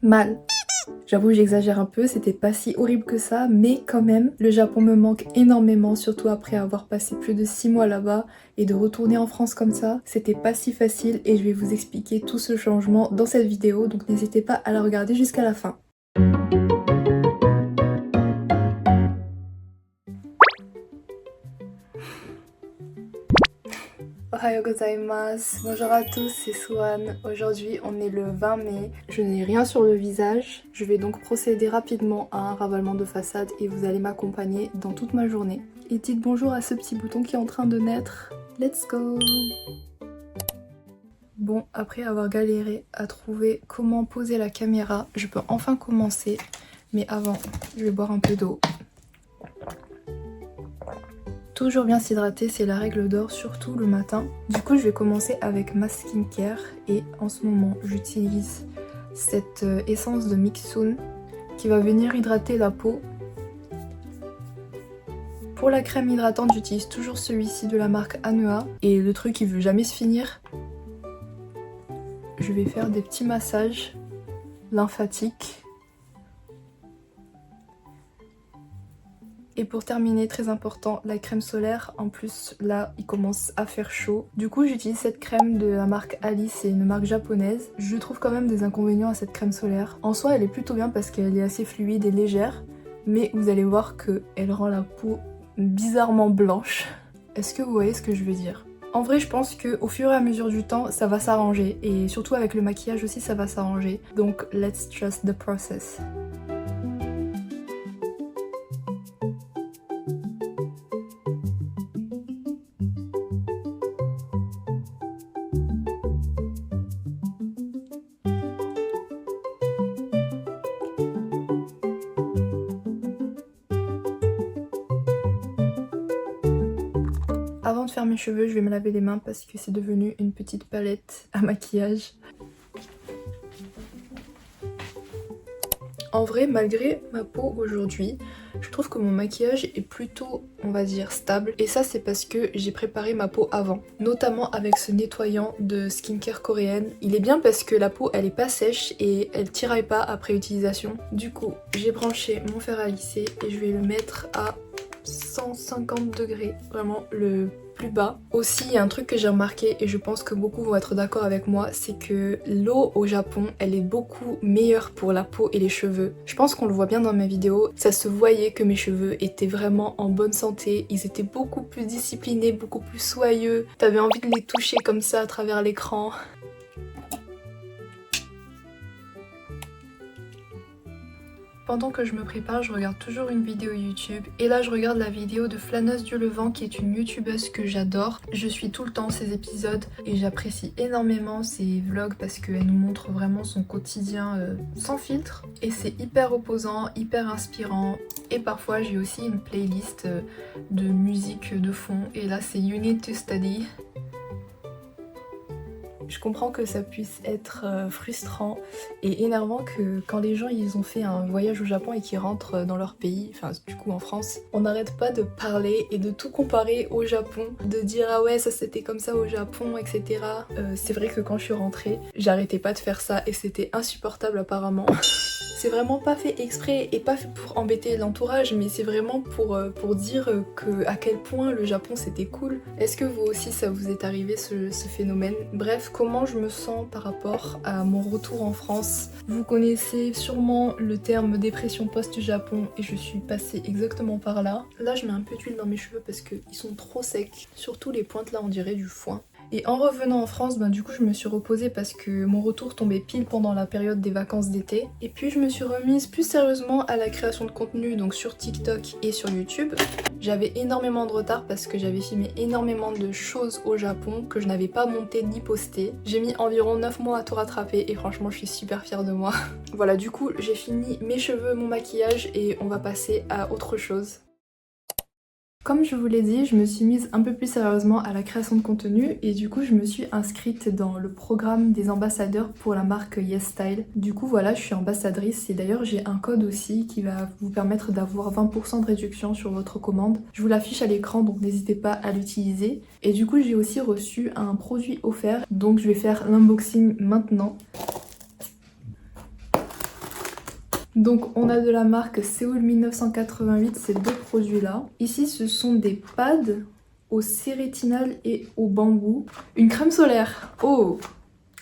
mal. J'avoue, j'exagère un peu, c'était pas si horrible que ça, mais quand même, le Japon me manque énormément, surtout après avoir passé plus de 6 mois là-bas, et de retourner en France comme ça, c'était pas si facile, et je vais vous expliquer tout ce changement dans cette vidéo, donc n'hésitez pas à la regarder jusqu'à la fin. Ohayo gozaimasu, bonjour à tous, c'est Swan. Aujourd'hui on est le 20 mai, je n'ai rien sur le visage. Je vais donc procéder rapidement à un ravalement de façade et vous allez m'accompagner dans toute ma journée. Et dites bonjour à ce petit bouton qui est en train de naître. Let's go! Bon, après avoir galéré à trouver comment poser la caméra, je peux enfin commencer. Mais avant, je vais boire un peu d'eau. Toujours bien s'hydrater, c'est la règle d'or, surtout le matin. Du coup, je vais commencer avec ma skincare et en ce moment, j'utilise cette essence de Mixun qui va venir hydrater la peau. Pour la crème hydratante, j'utilise toujours celui-ci de la marque Anua et le truc il veut jamais se finir. Je vais faire des petits massages lymphatiques. Et pour terminer, très important, la crème solaire. En plus, là, il commence à faire chaud. Du coup, j'utilise cette crème de la marque Alice, c'est une marque japonaise. Je trouve quand même des inconvénients à cette crème solaire. En soi, elle est plutôt bien parce qu'elle est assez fluide et légère. Mais vous allez voir qu'elle rend la peau bizarrement blanche. Est-ce que vous voyez ce que je veux dire ? En vrai, je pense qu'au fur et à mesure du temps, ça va s'arranger. Et surtout avec le maquillage aussi, ça va s'arranger. Donc, let's trust the process. Avant de faire mes cheveux, je vais me laver les mains parce que c'est devenu une petite palette à maquillage. En vrai, malgré ma peau aujourd'hui, je trouve que mon maquillage est plutôt, on va dire, stable. Et ça, c'est parce que j'ai préparé ma peau avant. Notamment avec ce nettoyant de skincare coréenne. Il est bien parce que la peau, elle est pas sèche et elle tiraille pas après utilisation. Du coup, j'ai branché mon fer à lisser et je vais le mettre à 150 degrés, vraiment le plus bas. Aussi, il y a un truc que j'ai remarqué et je pense que beaucoup vont être d'accord avec moi, c'est que l'eau au Japon, elle est beaucoup meilleure pour la peau et les cheveux. Je pense qu'on le voit bien dans mes vidéos, ça se voyait que mes cheveux étaient vraiment en bonne santé, ils étaient beaucoup plus disciplinés, beaucoup plus soyeux. T'avais envie de les toucher comme ça à travers l'écran. Pendant que je me prépare, je regarde toujours une vidéo YouTube et là je regarde la vidéo de Flâneuse du Levant qui est une youtubeuse que j'adore. Je suis tout le temps ses épisodes et j'apprécie énormément ses vlogs parce qu'elle nous montre vraiment son quotidien sans filtre et c'est hyper reposant, hyper inspirant et parfois j'ai aussi une playlist de musique de fond et là c'est You Need to Study. Je comprends que ça puisse être frustrant et énervant que quand les gens ils ont fait un voyage au Japon et qu'ils rentrent dans leur pays, enfin du coup en France, on n'arrête pas de parler et de tout comparer au Japon, de dire ah ouais ça c'était comme ça au Japon, etc. C'est vrai que quand je suis rentrée, j'arrêtais pas de faire ça et c'était insupportable apparemment. C'est vraiment pas fait exprès et pas fait pour embêter l'entourage, mais c'est vraiment pour dire que à quel point le Japon c'était cool. Est-ce que vous aussi ça vous est arrivé ce phénomène? Bref, comment je me sens par rapport à mon retour en France? Vous connaissez sûrement le terme dépression post-Japon et je suis passée exactement par là. Là je mets un peu d'huile dans mes cheveux parce qu'ils sont trop secs, surtout les pointes là on dirait du foin. Et en revenant en France, du coup je me suis reposée parce que mon retour tombait pile pendant la période des vacances d'été. Et puis je me suis remise plus sérieusement à la création de contenu, donc sur TikTok et sur YouTube. J'avais énormément de retard parce que j'avais filmé énormément de choses au Japon que je n'avais pas monté ni posté. J'ai mis environ 9 mois à tout rattraper et franchement je suis super fière de moi. Voilà, du coup j'ai fini mes cheveux, mon maquillage et on va passer à autre chose. Comme je vous l'ai dit, je me suis mise un peu plus sérieusement à la création de contenu et du coup je me suis inscrite dans le programme des ambassadeurs pour la marque YesStyle. Du coup voilà, je suis ambassadrice et d'ailleurs j'ai un code aussi qui va vous permettre d'avoir 20% de réduction sur votre commande. Je vous l'affiche à l'écran donc n'hésitez pas à l'utiliser. Et du coup j'ai aussi reçu un produit offert donc je vais faire l'unboxing maintenant. Donc on a de la marque Séoul 1988 ces deux produits là. Ici ce sont des pads au cérétinal et au bambou. Une crème solaire. Oh!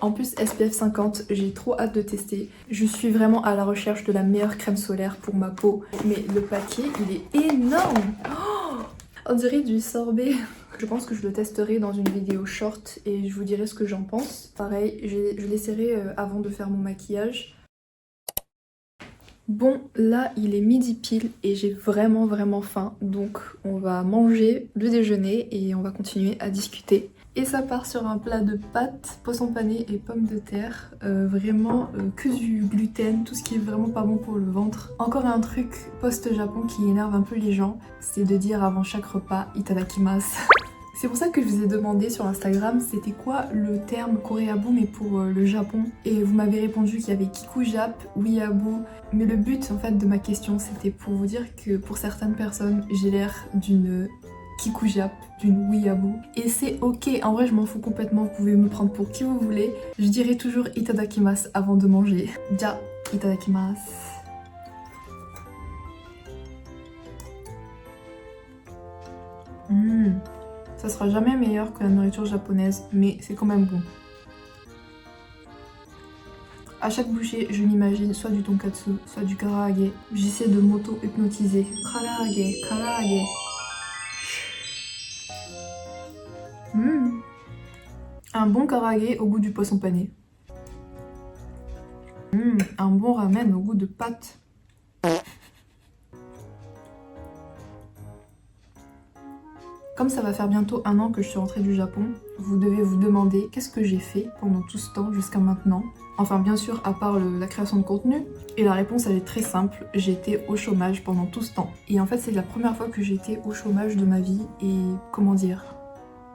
En plus SPF 50, j'ai trop hâte de tester. Je suis vraiment à la recherche de la meilleure crème solaire pour ma peau. Mais le paquet, il est énorme. Oh, on dirait du sorbet. Je pense que je le testerai dans une vidéo short et je vous dirai ce que j'en pense. Pareil, je l'essaierai avant de faire mon maquillage. Bon, là il est midi pile et j'ai vraiment faim. Donc on va manger le déjeuner et on va continuer à discuter. Et ça part sur un plat de pâtes, poisson pané et pommes de terre. Vraiment que du gluten, tout ce qui est vraiment pas bon pour le ventre. Encore un truc post-Japon qui énerve un peu les gens, c'est de dire avant chaque repas « itadakimasu ». C'est pour ça que je vous ai demandé sur Instagram c'était quoi le terme koreabu mais pour le Japon. Et vous m'avez répondu qu'il y avait kikujap, weeaboo. Mais le but en fait de ma question c'était pour vous dire que pour certaines personnes j'ai l'air d'une kikujap, d'une weeaboo. Et c'est ok, en vrai je m'en fous complètement, vous pouvez me prendre pour qui vous voulez. Je dirai toujours itadakimasu avant de manger. Ja, itadakimasu. Ça sera jamais meilleur que la nourriture japonaise, mais c'est quand même bon. À chaque bouchée, je m'imagine soit du tonkatsu, soit du karaage. J'essaie de m'auto-hypnotiser. Karaage, karaage. Un bon karaage au goût du poisson pané. Un bon ramen au goût de pâte. Comme ça va faire bientôt 1 an que je suis rentrée du Japon, vous devez vous demander qu'est-ce que j'ai fait pendant tout ce temps jusqu'à maintenant. Enfin bien sûr à part la création de contenu. Et la réponse elle est très simple, j'ai été au chômage pendant tout ce temps. Et en fait c'est la première fois que j'ai été au chômage de ma vie et comment dire,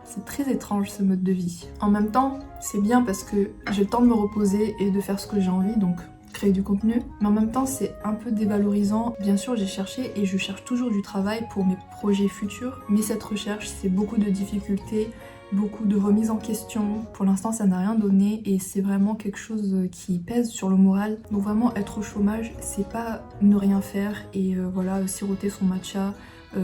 c'est très étrange ce mode de vie. En même temps c'est bien parce que j'ai le temps de me reposer et de faire ce que j'ai envie, donc créer du contenu, mais en même temps c'est un peu dévalorisant. Bien sûr j'ai cherché et je cherche toujours du travail pour mes projets futurs, mais cette recherche c'est beaucoup de difficultés, beaucoup de remises en question. Pour l'instant ça n'a rien donné et c'est vraiment quelque chose qui pèse sur le moral. Donc vraiment être au chômage c'est pas ne rien faire et voilà siroter son matcha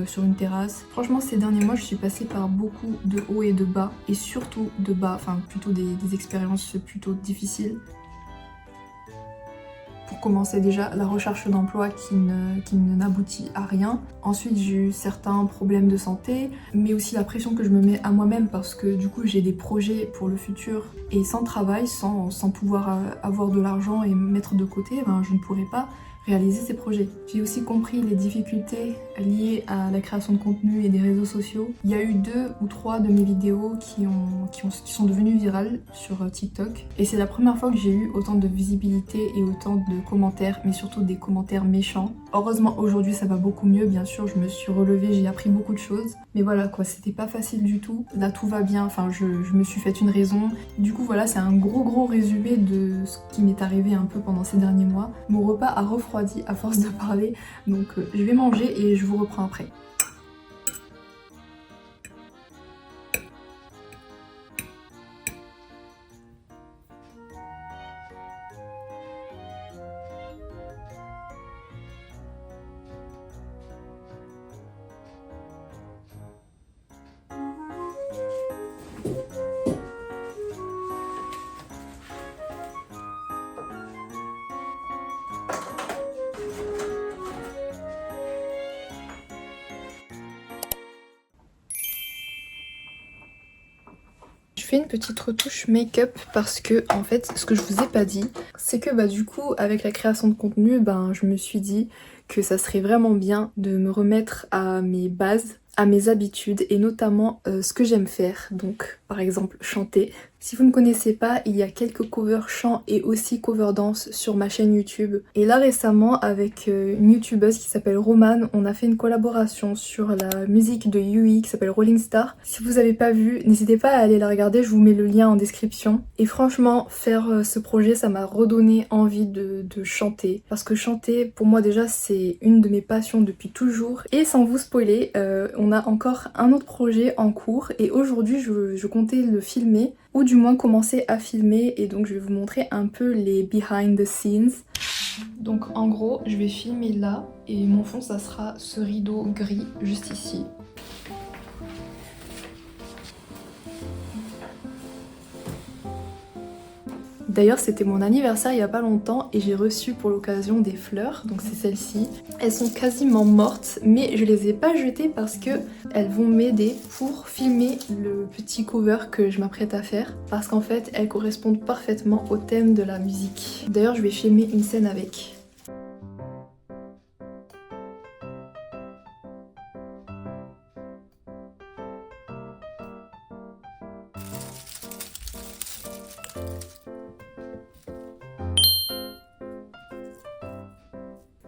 sur une terrasse. Franchement ces derniers mois je suis passée par beaucoup de hauts et de bas et surtout de bas, enfin plutôt des expériences plutôt difficiles. Pour commencer déjà la recherche d'emploi qui n'aboutit à rien. Ensuite j'ai eu certains problèmes de santé, mais aussi la pression que je me mets à moi-même parce que du coup j'ai des projets pour le futur et sans travail, sans pouvoir avoir de l'argent et mettre de côté, ben, je ne pourrais pas réaliser ces projets. J'ai aussi compris les difficultés liées à la création de contenu et des réseaux sociaux. Il y a eu 2 ou 3 de mes vidéos qui sont devenues virales sur TikTok et c'est la première fois que j'ai eu autant de visibilité et autant de commentaires, mais surtout des commentaires méchants. Heureusement aujourd'hui ça va beaucoup mieux, bien sûr je me suis relevée, j'ai appris beaucoup de choses, mais voilà quoi, c'était pas facile du tout. Là tout va bien, enfin je me suis fait une raison. Du coup voilà, c'est un gros résumé de ce qui m'est arrivé un peu pendant ces derniers mois. Mon repas a refroidi à force de parler, donc je vais manger et je vous reprends après. Je fais une petite retouche make-up parce que en fait ce que je vous ai pas dit c'est que bah du coup avec la création de contenu je me suis dit que ça serait vraiment bien de me remettre à mes bases, à mes habitudes et notamment ce que j'aime faire, donc par exemple chanter. Si vous ne connaissez pas, il y a quelques covers chant et aussi cover danse sur ma chaîne YouTube. Et là récemment avec une youtubeuse qui s'appelle Romane, on a fait une collaboration sur la musique de Yui qui s'appelle Rolling Star. Si vous n'avez pas vu, n'hésitez pas à aller la regarder, je vous mets le lien en description. Et franchement, faire ce projet, ça m'a redonné envie de chanter. Parce que chanter, pour moi déjà, c'est une de mes passions depuis toujours. Et sans vous spoiler, on a encore un autre projet en cours et aujourd'hui je comptais le filmer ou du moins commencer à filmer et donc je vais vous montrer un peu les behind the scenes. Donc en gros, je vais filmer là et mon fond ça sera ce rideau gris juste ici. D'ailleurs c'était mon anniversaire il y a pas longtemps et j'ai reçu pour l'occasion des fleurs, donc c'est celles-ci. Elles sont quasiment mortes mais je les ai pas jetées parce que elles vont m'aider pour filmer le petit cover que je m'apprête à faire parce qu'en fait elles correspondent parfaitement au thème de la musique. D'ailleurs je vais filmer une scène avec.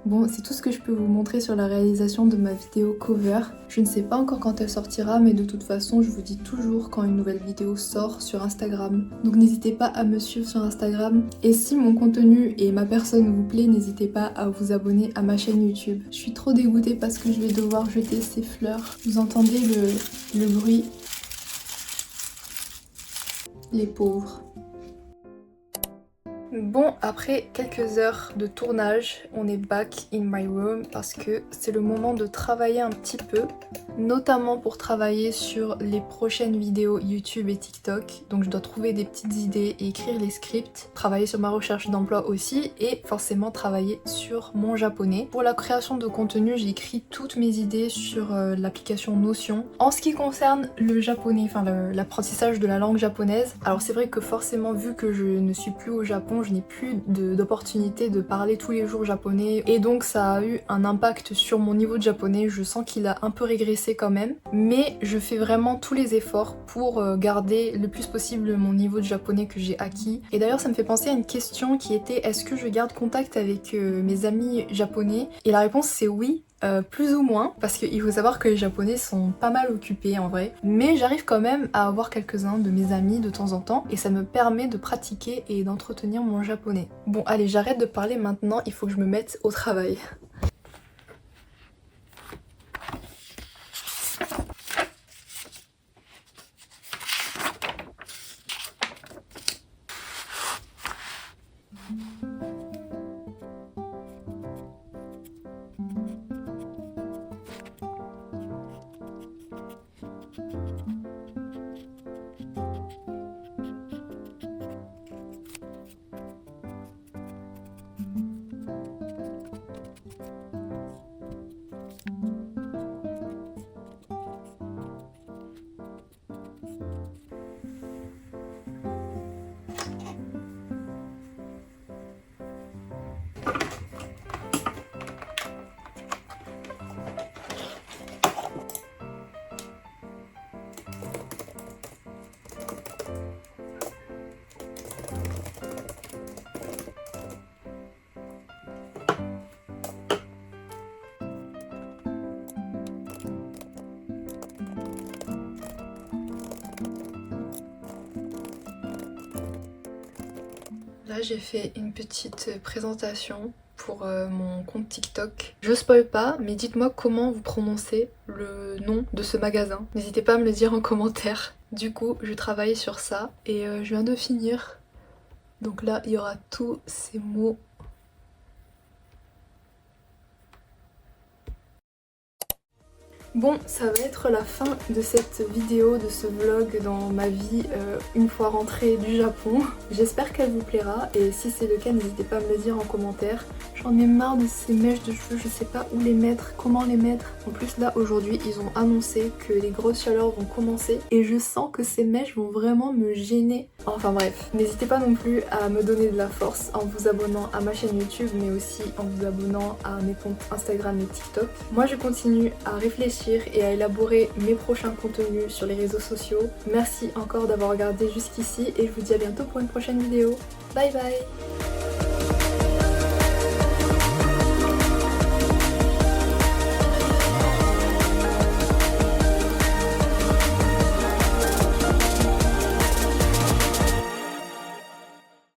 Bon, c'est tout ce que je peux vous montrer sur la réalisation de ma vidéo cover. Je ne sais pas encore quand elle sortira, mais de toute façon, je vous dis toujours quand une nouvelle vidéo sort sur Instagram. Donc n'hésitez pas à me suivre sur Instagram. Et si mon contenu et ma personne vous plaît, n'hésitez pas à vous abonner à ma chaîne YouTube. Je suis trop dégoûtée parce que je vais devoir jeter ces fleurs. Vous entendez le bruit? Les pauvres. Bon, après quelques heures de tournage, on est back in my room parce que c'est le moment de travailler un petit peu, notamment pour travailler sur les prochaines vidéos YouTube et TikTok. Donc je dois trouver des petites idées et écrire les scripts, travailler sur ma recherche d'emploi aussi et forcément travailler sur mon japonais. Pour la création de contenu, j'ai écrit toutes mes idées sur l'application Notion. En ce qui concerne le japonais, enfin l'apprentissage de la langue japonaise, alors c'est vrai que forcément vu que je ne suis plus au Japon, je n'ai plus d'opportunité de parler tous les jours japonais et donc ça a eu un impact sur mon niveau de japonais. Je sens qu'il a un peu régressé quand même, mais je fais vraiment tous les efforts pour garder le plus possible mon niveau de japonais que j'ai acquis. Et d'ailleurs ça me fait penser à une question qui était: est-ce que je garde contact avec mes amis japonais? Et la réponse c'est oui. Plus ou moins, parce qu'il faut savoir que les japonais sont pas mal occupés en vrai, mais j'arrive quand même à avoir quelques-uns de mes amis de temps en temps et ça me permet de pratiquer et d'entretenir mon japonais. Bon allez, j'arrête de parler maintenant, il faut que je me mette au travail. Là j'ai fait une petite présentation pour mon compte TikTok. Je spoil pas, mais dites-moi comment vous prononcez le nom de ce magasin. N'hésitez pas à me le dire en commentaire. Du coup, je travaille sur ça et je viens de finir. Donc là, il y aura tous ces mots. Bon, ça va être la fin de cette vidéo, de ce vlog dans ma vie une fois rentrée du Japon. J'espère qu'elle vous plaira et si c'est le cas, n'hésitez pas à me le dire en commentaire. J'en ai marre de ces mèches de cheveux, je sais pas où les mettre, comment les mettre. En plus là, aujourd'hui, ils ont annoncé que les grosses chaleurs vont commencer et je sens que ces mèches vont vraiment me gêner. Enfin bref, n'hésitez pas non plus à me donner de la force en vous abonnant à ma chaîne YouTube mais aussi en vous abonnant à mes comptes Instagram et TikTok. Moi je continue à réfléchir et à élaborer mes prochains contenus sur les réseaux sociaux. Merci encore d'avoir regardé jusqu'ici et je vous dis à bientôt pour une prochaine vidéo. Bye bye!